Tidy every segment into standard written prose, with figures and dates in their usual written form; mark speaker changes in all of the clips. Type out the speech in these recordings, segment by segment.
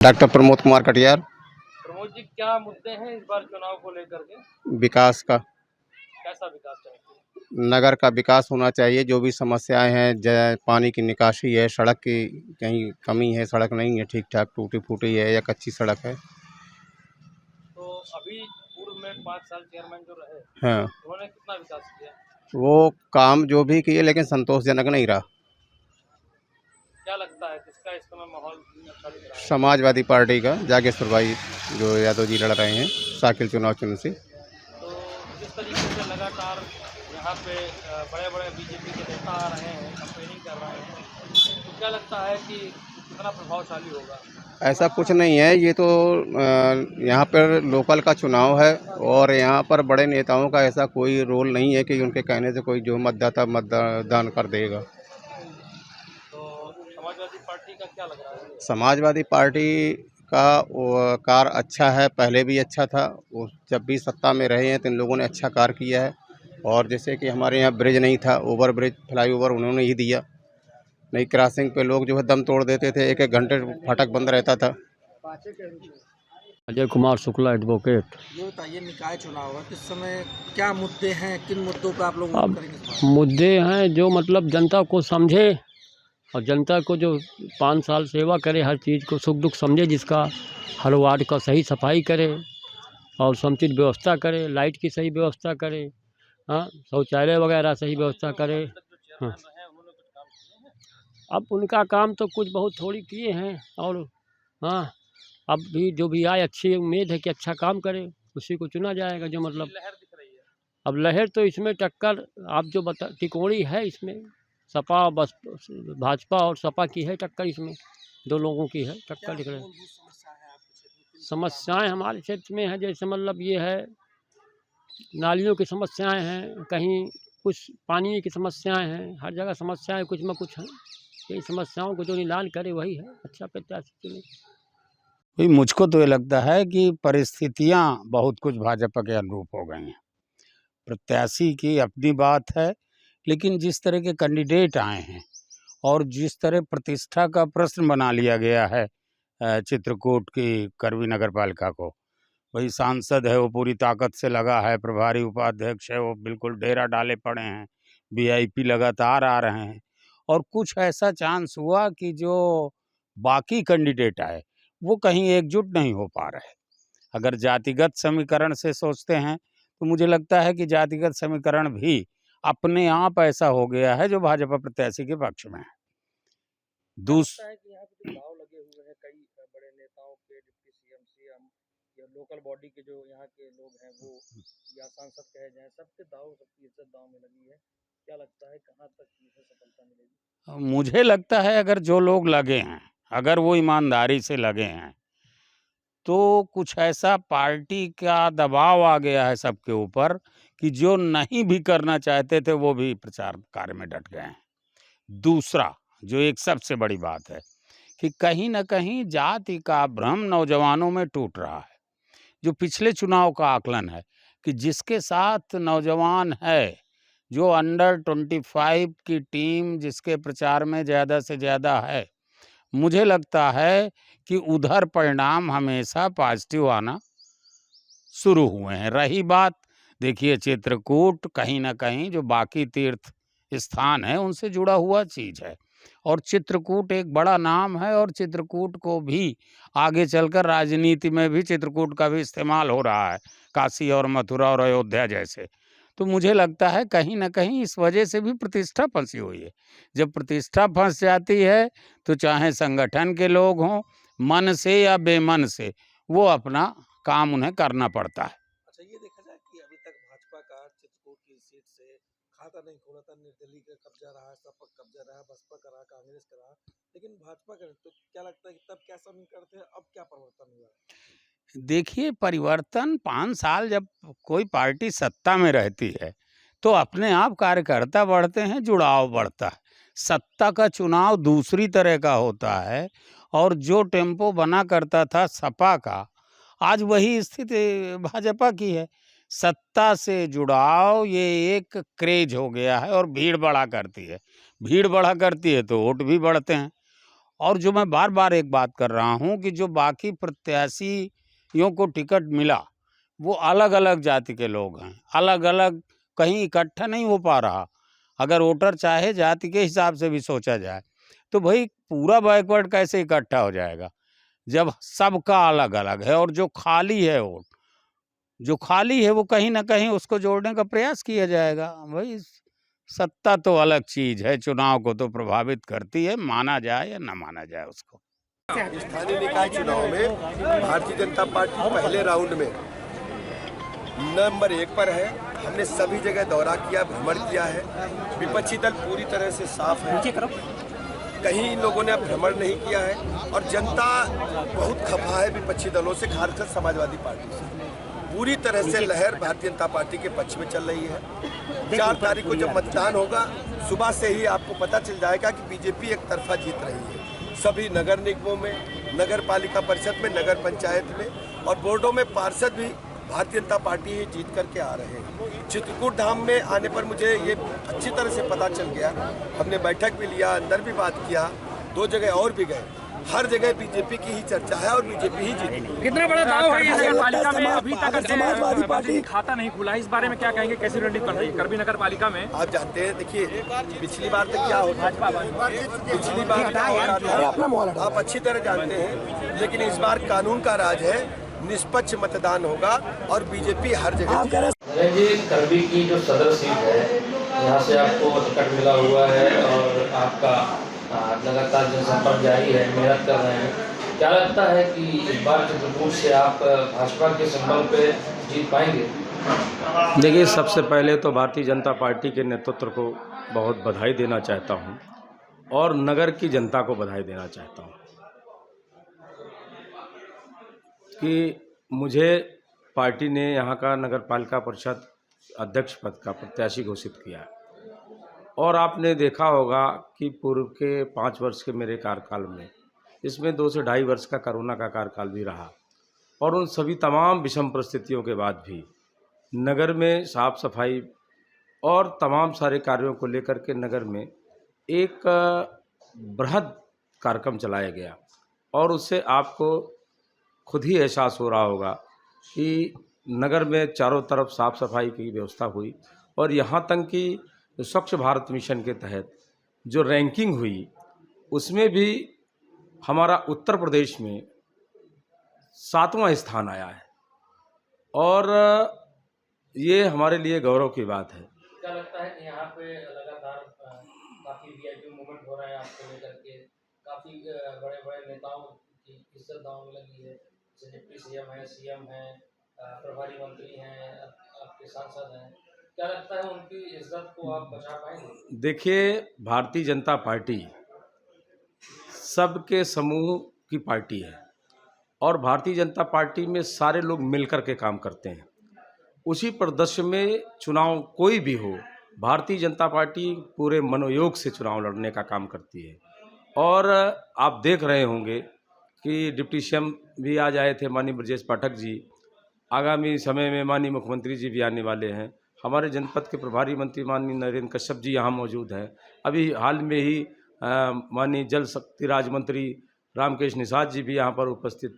Speaker 1: Doctor Pramod Kumar Katiyar.
Speaker 2: Pramod ji, क्या मुद्दे हैं इस बार चुनाव को लेकर के?
Speaker 1: विकास का,
Speaker 2: कैसा विकास चाहते हैं?
Speaker 1: नगर का विकास होना चाहिए। जो भी समस्याएं हैं, पानी की निकासी है, सड़क की कहीं कमी है, सड़क नहीं है ठीक ठाक, टूटी फूटी है या कच्ची सड़क है।
Speaker 2: तो अभी पूर्व में 5 साल चेयरमैन जो रहे,
Speaker 1: हाँ,
Speaker 2: उन्होंने कितना विकास किया?
Speaker 1: वो काम जो भी किए लेकिन संतोषजनक नहीं रहा।
Speaker 2: क्या लगता है किसका इस समय माहौल अच्छा दिख रहा है?
Speaker 1: समाजवादी पार्टी का जागेश्वर भाई जो यादव जी लड़ रहे हैं साकिल चुनाव चिन्ह से।
Speaker 2: तो जिस तरीके से लगातार यहाँ पे बड़े बड़े बीजेपी के नेता आ रहे हैं, कंपेनिंग कर रहे हैं, तो क्या लगता है कि कितना प्रभावशाली होगा?
Speaker 1: ऐसा कुछ नहीं है, ये तो यहाँ पर लोकल का चुनाव है और यहाँ पर बड़े नेताओं का ऐसा कोई रोल नहीं है कि उनके कहने से कोई जो मतदाता मतदान कर देगा।
Speaker 2: तो समाजवादी पार्टी का क्या लग रहा है?
Speaker 1: समाजवादी पार्टी का कार्य अच्छा है, पहले भी अच्छा था। वो जब भी सत्ता में रहे हैं तो इन लोगों ने अच्छा कार्य किया है। और जैसे कि हमारे यहाँ ब्रिज नहीं था, ओवर ब्रिज फ्लाईओवर उन्होंने ही दिया। नई क्रॉसिंग पे लोग जो है दम तोड़ देते थे, एक एक घंटे फाटक बंद रहता था।
Speaker 3: अजय कुमार शुक्ला एडवोकेट।
Speaker 4: ये बताइए, निकाय चुनाव है, किस समय क्या मुद्दे हैं, किन मुद्दों पर आप लोग वोट
Speaker 3: अब
Speaker 4: करेंगे इस बार?
Speaker 3: मुद्दे हैं जो मतलब जनता को समझे और जनता को जो 5 साल सेवा करे, हर चीज़ को सुख दुख समझे, जिसका हर वार्ड का सही सफाई करे और समुचित व्यवस्था करे, लाइट की सही व्यवस्था करे, हाँ, शौचालय वगैरह सही व्यवस्था करे।
Speaker 2: जो
Speaker 3: हाँ,
Speaker 2: चेयरमैन रहे हैं उन्होंने कुछ काम किए हैं?
Speaker 3: अब उनका काम तो कुछ बहुत थोड़ी किए हैं और हाँ, अब भी जो भी आए अच्छी उम्मीद है कि अच्छा काम करे, उसी को चुना जाएगा जो मतलब।
Speaker 2: लहर दिख रही है।
Speaker 3: अब लहर तो इसमें टक्कर आप जो बता तिकोड़ी है इसमें, सपा बस भाजपा और सपा की है टक्कर, इसमें दो लोगों की है
Speaker 4: क्या
Speaker 3: टक्कर दिख रहा है।
Speaker 4: मूलभूत समस्या है आपके क्षेत्र में, किन किन
Speaker 3: समस्याएं हमारे क्षेत्र में है, जैसे मतलब ये है, नालियों की समस्याएं हैं, कहीं कुछ पानी की समस्याएं हैं, हर जगह समस्याएं कुछ न कुछ हैं। यही समस्याओं को जो निदान करे वही है अच्छा प्रत्याशी चुने।
Speaker 5: भाई मुझको तो ये लगता है कि परिस्थितियां बहुत कुछ भाजपा के अनुरूप हो गई हैं। प्रत्याशी की अपनी बात है, लेकिन जिस तरह के कैंडिडेट आए हैं और जिस तरह प्रतिष्ठा का प्रश्न बना लिया गया है चित्रकूट की करवी नगर पालिका को, वही सांसद है वो पूरी ताकत से लगा है, प्रभारी उपाध्यक्ष है वो बिल्कुल डेरा डाले पड़े हैं, वीआईपी लगातार आ रहे हैं। और कुछ ऐसा चांस हुआ कि जो बाकी कैंडिडेट आए वो कहीं एकजुट नहीं हो पा रहे। अगर जातिगत समीकरण से सोचते हैं तो मुझे लगता है कि जातिगत समीकरण भी अपने आप ऐसा हो गया है जो भाजपा प्रत्याशी के पक्ष में है।
Speaker 2: क्या लगता है कि यहाँ पे जो दाव लगे हुए हैं कई बड़े नेताओं के, डिप्टी सीएम या लोकल बॉडी के जो यहाँ के लोग हैं वो, या सांसद कहे जाएं, सबके दाव, सबकी इज्जत दाव में लगी है। क्या लगता है कहाँ तक इसे सफलता मिलेगी?
Speaker 5: मुझे लगता है अगर जो लोग लगे हैं, अगर वो ईमानदारी से लगे हैं, तो कुछ ऐसा पार्टी का दबाव आ गया है सबके ऊपर कि जो नहीं भी करना चाहते थे वो भी प्रचार कार्य में डट गए हैं। दूसरा जो एक सबसे बड़ी बात है कि कहीं न कहीं जाति का भ्रम नौजवानों में टूट रहा है। जो पिछले चुनाव का आकलन है कि जिसके साथ नौजवान है, जो अंडर 25 की टीम जिसके प्रचार में ज़्यादा से ज़्यादा है, मुझे लगता है कि उधर परिणाम हमेशा पॉजिटिव आना शुरू हुए हैं। रही बात, देखिए चित्रकूट कहीं न कहीं जो बाकी तीर्थ स्थान है उनसे जुड़ा हुआ चीज़ है और चित्रकूट एक बड़ा नाम है और चित्रकूट को भी आगे चलकर राजनीति में भी चित्रकूट का भी इस्तेमाल हो रहा है, काशी और मथुरा और अयोध्या जैसे। तो मुझे लगता है कहीं न कहीं इस वजह से भी प्रतिष्ठा फंसी हुई है। जब प्रतिष्ठा फंस जाती है तो चाहे संगठन के लोग हों, मन से या बेमन से, वो अपना काम उन्हें करना पड़ता है।
Speaker 4: अच्छा, ये देखा जाए कि अभी तक भाजपा का चित्रकूट की सीट से खाता नहीं खोला था, निर्दलीय का कब्जा रहा, सपा का कब्जा रहा, बसपा का रहा, कांग्रेस का रहा, लेकिन भाजपा का, तो क्या लगता है कि तब क्या समीकरण थे, अब क्या परिवर्तन हुआ?
Speaker 5: देखिए परिवर्तन 5 साल जब कोई पार्टी सत्ता में रहती है तो अपने आप कार्यकर्ता बढ़ते हैं, जुड़ाव बढ़ता है। सत्ता का चुनाव दूसरी तरह का होता है और जो टेम्पो बना करता था सपा का, आज वही स्थिति भाजपा की है। सत्ता से जुड़ाव ये एक क्रेज हो गया है और भीड़ बढ़ा करती है। भीड़ बढ़ा करती है तो वोट भी बढ़ते हैं और जो मैं बार बार एक बात कर रहा हूँ कि जो बाकी प्रत्याशियों को टिकट मिला वो अलग अलग जाति के लोग हैं, अलग अलग, कहीं इकट्ठा नहीं हो पा रहा। अगर वोटर चाहे जाति के हिसाब से भी सोचा जाए तो भाई पूरा बैकवर्ड कैसे इकट्ठा हो जाएगा जब सबका अलग अलग है। और जो खाली है वोट, जो खाली है वो कहीं ना कहीं उसको जोड़ने का प्रयास किया जाएगा। भाई सत्ता तो अलग चीज है, चुनाव को तो प्रभावित करती है, माना जाए या ना माना जाए उसको।
Speaker 6: स्थानीय निकाय चुनाव में भारतीय जनता पार्टी पहले राउंड में नंबर 1 पर है। हमने सभी जगह दौरा किया, भ्रमण किया है। विपक्षी दल पूरी तरह से साफ है, कहीं इन लोगों ने भ्रमण नहीं किया है और जनता बहुत खफा है विपक्षी दलों से, खासकर समाजवादी पार्टी से। पूरी तरह से लहर भारतीय जनता पार्टी के पक्ष में चल रही है। 4 तारीख को जब मतदान होगा सुबह से ही आपको पता चल जाएगा कि बीजेपी एक तरफा जीत रही है। सभी नगर निगमों में, नगर पालिका परिषद में, नगर पंचायत में और बोर्डों में पार्षद भी भारतीय जनता पार्टी ही जीत करके आ रहे हैं। चित्रकूट धाम में आने पर मुझे ये अच्छी तरह से पता चल गया। हमने बैठक भी लिया, अंदर भी बात किया, 2 जगह और भी गए। हर जगह बीजेपी की ही चर्चा है और बीजेपी ही जीतेगी।
Speaker 2: कितना बड़ा दाव है इस पालिका में? अभी तक समाजवादी पार्टी खाता नहीं खुला, इस बारे में क्या कहेंगे? कैसी रणनीति बन रही है करबी नगर पालिका में?
Speaker 6: आप जानते हैं, देखिए पिछली बार तक क्या होता, पिछली बार क्या होता था आप अच्छी तरह जानते हैं। लेकिन इस बार कानून का राज है, निष्पक्ष मतदान होगा और बीजेपी हर जगह।
Speaker 7: जी, करबी की जो सदर सीट है यहाँ से आपको टिकट मिला हुआ है और आपका लगातार जनसंपर्क जारी है, मेहनत कर रहे हैं। क्या लगता है कि इस बार चित्रकूट से आप भाजपा के संबल पे जीत पाएंगे?
Speaker 8: देखिए, सबसे पहले तो भारतीय जनता पार्टी के नेतृत्व को बहुत बधाई देना चाहता हूं और नगर की जनता को बधाई देना चाहता हूं कि मुझे पार्टी ने यहाँ का नगर पालिका परिषद अध्यक्ष पद का प्रत्याशी घोषित किया है। और आपने देखा होगा कि पूर्व के 5 वर्ष के मेरे कार्यकाल में इसमें 2 से 2.5 वर्ष का कोरोना का कार्यकाल भी रहा और उन सभी तमाम विषम परिस्थितियों के बाद भी नगर में साफ सफाई और तमाम सारे कार्यों को लेकर के नगर में एक बृहद कार्यक्रम चलाया गया। और उससे आपको खुद ही एहसास हो रहा होगा कि नगर में चारों तरफ साफ सफाई की व्यवस्था हुई और यहाँ तक कि स्वच्छ भारत मिशन के तहत जो रैंकिंग हुई उसमें भी हमारा उत्तर प्रदेश में 7वां स्थान आया है और ये हमारे लिए गौरव की बात है।
Speaker 7: क्या लगता है कि यहाँ पे लगातार काफ़ी वीआईपी मूवमेंट हो रहा है आपको लेकर के, काफ़ी बड़े बड़े नेताओं की इज्जत दांव में लगी है, जैसे डिप्टी सीएम है, सीएम है, प्रभारी मंत्री हैं, आपके सांसद हैं, क्या लगता है उनकी इज्जत को आप बचा पाएंगे?
Speaker 8: देखिए, भारतीय जनता पार्टी सबके समूह की पार्टी है और भारतीय जनता पार्टी में सारे लोग मिलकर के काम करते हैं। उसी परिदृश्य में चुनाव कोई भी हो, भारतीय जनता पार्टी पूरे मनोयोग से चुनाव लड़ने का काम करती है। और आप देख रहे होंगे कि डिप्टी सीएम भी आज आए थे, माननीय ब्रजेश पाठक जी। आगामी समय में माननीय मुख्यमंत्री जी भी आने वाले हैं। हमारे जनपद के प्रभारी मंत्री माननीय नरेंद्र कश्यप जी यहाँ मौजूद हैं। अभी हाल में ही माननीय जल शक्ति राज्य मंत्री रामकेश निषाद जी भी यहाँ पर उपस्थित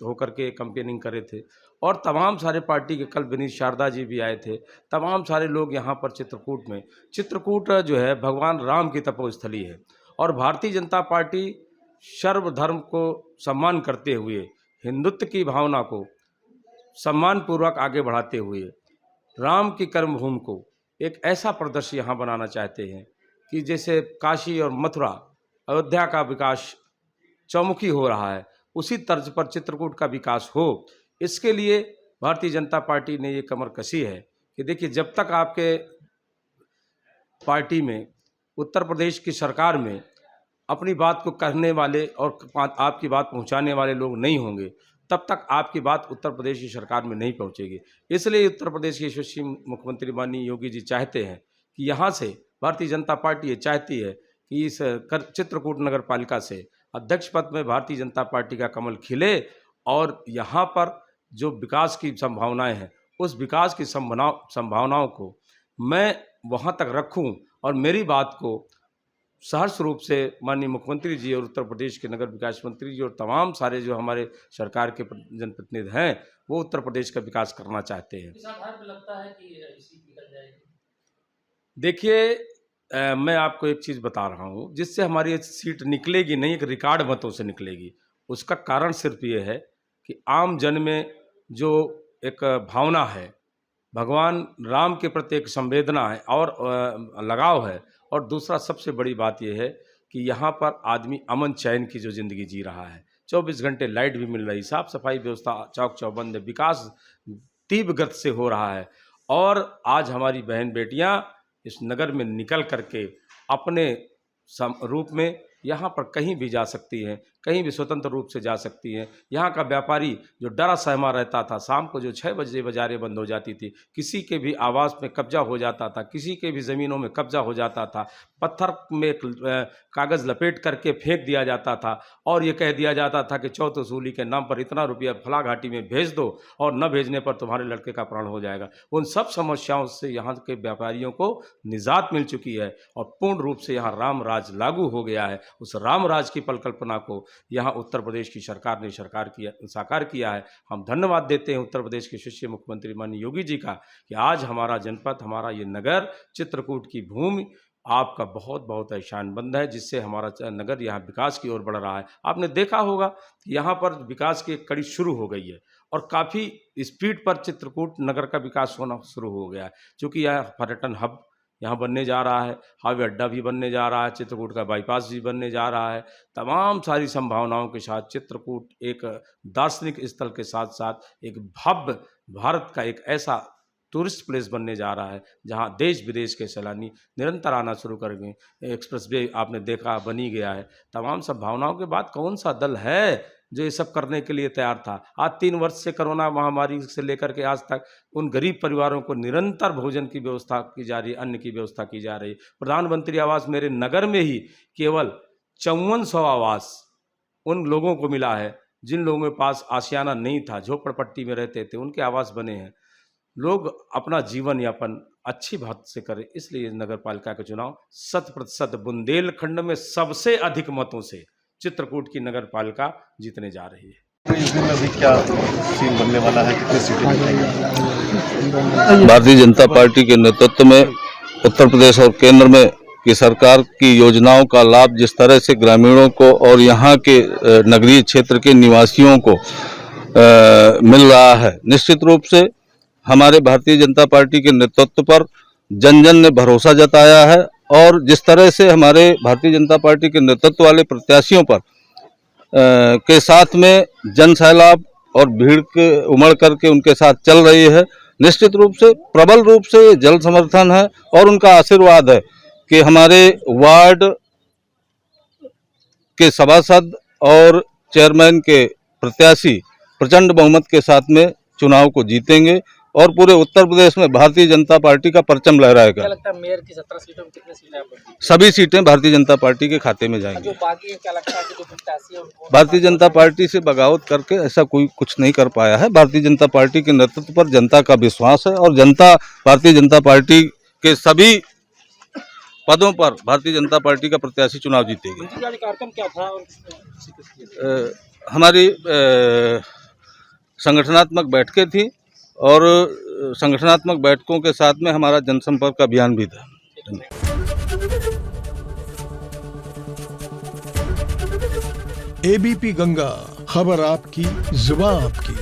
Speaker 8: होकर के कैंपेनिंग कर रहे थे और तमाम सारे पार्टी के, कल विनीत शारदा जी भी आए थे। तमाम सारे लोग यहाँ पर चित्रकूट जो है भगवान राम की तपोस्थली है और भारतीय जनता पार्टी सर्वधर्म को सम्मान करते हुए, हिंदुत्व की भावना को सम्मानपूर्वक आगे बढ़ाते हुए राम की कर्मभूमि को एक ऐसा परिदृश्य यहाँ बनाना चाहते हैं कि जैसे काशी और मथुरा, अयोध्या का विकास चौमुखी हो रहा है, उसी तर्ज पर चित्रकूट का विकास हो। इसके लिए भारतीय जनता पार्टी ने ये कमर कसी है कि देखिए, जब तक आपके पार्टी में, उत्तर प्रदेश की सरकार में अपनी बात को कहने वाले और आपकी बात पहुंचाने वाले लोग नहीं होंगे, तब तक आपकी बात उत्तर प्रदेश की सरकार में नहीं पहुंचेगी। इसलिए उत्तर प्रदेश के यशस्वी मुख्यमंत्री माननीय योगी जी चाहते हैं कि यहाँ से भारतीय जनता पार्टी ये चाहती है कि इस चित्रकूट नगर पालिका से अध्यक्ष पद में भारतीय जनता पार्टी का कमल खिले और यहाँ पर जो विकास की संभावनाएं हैं, उस विकास की संभावनाओं को मैं वहाँ तक रखूँ और मेरी बात को सहर्ष रूप से माननीय मुख्यमंत्री जी और उत्तर प्रदेश के नगर विकास मंत्री जी और तमाम सारे जो हमारे सरकार के जनप्रतिनिधि हैं वो उत्तर प्रदेश का विकास करना चाहते हैं।
Speaker 7: किस आधार पर लगता है कि सीट निकल जाएगी?
Speaker 8: देखिए मैं आपको एक चीज़ बता रहा हूँ, जिससे हमारी ये सीट निकलेगी नहीं, एक रिकॉर्ड मतों से निकलेगी। उसका कारण सिर्फ ये है कि आम जन में जो एक भावना है, भगवान राम के प्रति एक संवेदना है और लगाव है, और दूसरा सबसे बड़ी बात यह है कि यहाँ पर आदमी अमन चैन की जो ज़िंदगी जी रहा है, 24 घंटे लाइट भी मिल रही, साफ सफाई व्यवस्था चौक चौबंद है, विकास तीव्र गति से हो रहा है। और आज हमारी बहन बेटियाँ इस नगर में निकल करके अपने रूप में यहाँ पर कहीं भी जा सकती हैं, कहीं भी स्वतंत्र रूप से जा सकती हैं। यहाँ का व्यापारी जो डरा सहमा रहता था, शाम को जो 6 बजे बाज़ारें बंद हो जाती थी, किसी के भी आवास में कब्जा हो जाता था, किसी के भी ज़मीनों में कब्जा हो जाता था, पत्थर में कागज़ लपेट करके फेंक दिया जाता था और ये कह दिया जाता था कि चौथ वसूली के नाम पर इतना रुपया फला घाटी में भेज दो और न भेजने पर तुम्हारे लड़के का प्राण हो जाएगा। उन सब समस्याओं से यहाँ के व्यापारियों को निजात मिल चुकी है और पूर्ण रूप से यहाँ राम राज लागू हो गया है। उस राम राज की परिकल्पना को यहाँ उत्तर प्रदेश की सरकार ने साकार किया है। हम धन्यवाद देते हैं उत्तर प्रदेश के यशस्वी मुख्यमंत्री माननीय योगी जी का कि आज हमारा जनपद, हमारा ये नगर, चित्रकूट की भूमि आपका बहुत बहुत एहसानमंद है, जिससे हमारा नगर यहाँ विकास की ओर बढ़ रहा है। आपने देखा होगा कि यहाँ पर विकास की एक कड़ी शुरू हो गई है और काफ़ी स्पीड पर चित्रकूट नगर का विकास होना शुरू हो गया है, क्योंकि यह पर्यटन हब यहाँ बनने जा रहा है, हवाई अड्डा भी बनने जा रहा है, चित्रकूट का बाईपास भी बनने जा रहा है। तमाम सारी संभावनाओं के साथ चित्रकूट एक दार्शनिक स्थल के साथ साथ एक भव्य भारत का एक ऐसा टूरिस्ट प्लेस बनने जा रहा है जहाँ देश विदेश के सैलानी निरंतर आना शुरू कर गए। एक्सप्रेसवे आपने देखा बनी गया है। तमाम संभावनाओं के बाद कौन सा दल है जो ये सब करने के लिए तैयार था? आज 3 वर्ष से कोरोना महामारी से लेकर के आज तक उन गरीब परिवारों को निरंतर भोजन की व्यवस्था की जा रही है, अन्न की व्यवस्था की जा रही है। प्रधानमंत्री आवास मेरे नगर में ही केवल 5400 आवास उन लोगों को मिला है जिन लोगों के पास आशियाना नहीं था, झोपड़पट्टी में रहते थे, उनके आवास बने हैं। लोग अपना जीवन यापन अच्छी बात से करें, इसलिए नगर पालिका का चुनाव 100% बुंदेलखंड में सबसे अधिक मतों से चित्रकूट की नगर पालिका जीतने जा रही है।
Speaker 9: यूपी में अभी क्या सीन बनने वाला है, कितनी सीटें
Speaker 10: भारतीय जनता पार्टी के नेतृत्व में उत्तर प्रदेश और केंद्र में की सरकार की योजनाओं का लाभ जिस तरह से ग्रामीणों को और यहाँ के नगरीय क्षेत्र के निवासियों को मिल रहा है, निश्चित रूप से हमारे भारतीय जनता पार्टी के नेतृत्व पर जन जन ने भरोसा जताया है। और जिस तरह से हमारे भारतीय जनता पार्टी के नेतृत्व वाले प्रत्याशियों पर के साथ में जन सैलाब और भीड़ के उमड़ करके उनके साथ चल रही है, निश्चित रूप से प्रबल रूप से जन समर्थन है और उनका आशीर्वाद है कि हमारे वार्ड के सभासद और चेयरमैन के प्रत्याशी प्रचंड बहुमत के साथ में चुनाव को जीतेंगे और पूरे उत्तर प्रदेश में भारतीय जनता पार्टी का परचम लहराएगा।
Speaker 2: क्या लगता है मेयर की 17 सीटों में कितनी सीटें आप?
Speaker 10: सभी सीटें भारतीय जनता पार्टी के खाते में जाएंगी।
Speaker 2: जो बाकी है क्या लगता है कि जो प्रत्याशी है उनको
Speaker 10: भारतीय जनता पार्टी से बगावत करके ऐसा कोई कुछ नहीं कर पाया है। भारतीय जनता पार्टी के नेतृत्व पर जनता का विश्वास है और जनता भारतीय जनता पार्टी के सभी पदों पर भारतीय जनता पार्टी का प्रत्याशी चुनाव जीतेगी।
Speaker 2: कार्यक्रम क्या था?
Speaker 10: हमारी संगठनात्मक बैठकें थी और संगठनात्मक बैठकों के साथ में हमारा जनसंपर्क अभियान भी था।
Speaker 11: एबीपी गंगा, खबर आपकी, जुबान आपकी।